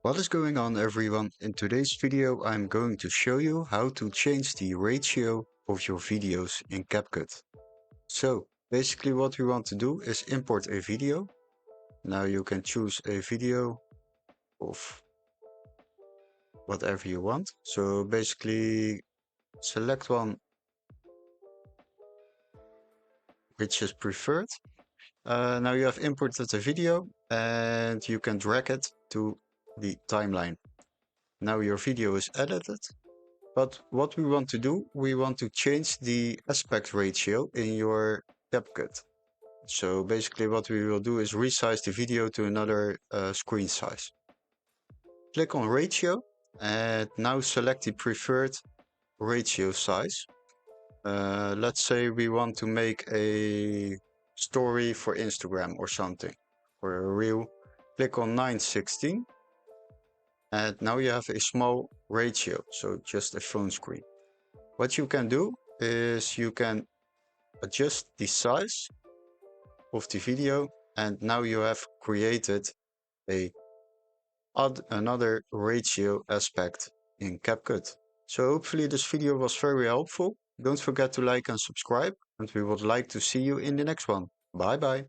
What is going on, everyone? In today's video I'm going to show you how to change the ratio of your videos in Capcut. So basically what we want to do is import a video. Now you can choose a video of whatever you want. So basically select one which is preferred. Now you have imported the video and you can drag it to the timeline. Now your video is edited. But what we want to do, we want to change the aspect ratio in your CapCut. So basically what we will do is resize the video to another screen size. Click on ratio and now select the preferred ratio size. Let's say we want to make a story for Instagram or something, or a reel. Click on 9:16 and now you have a small ratio, so just a phone screen. What you can do is you can adjust the size of the video, and now you have created another ratio aspect in CapCut. So hopefully this video was very helpful. Don't forget to like and subscribe, and we would like to see you in the next one. Bye bye.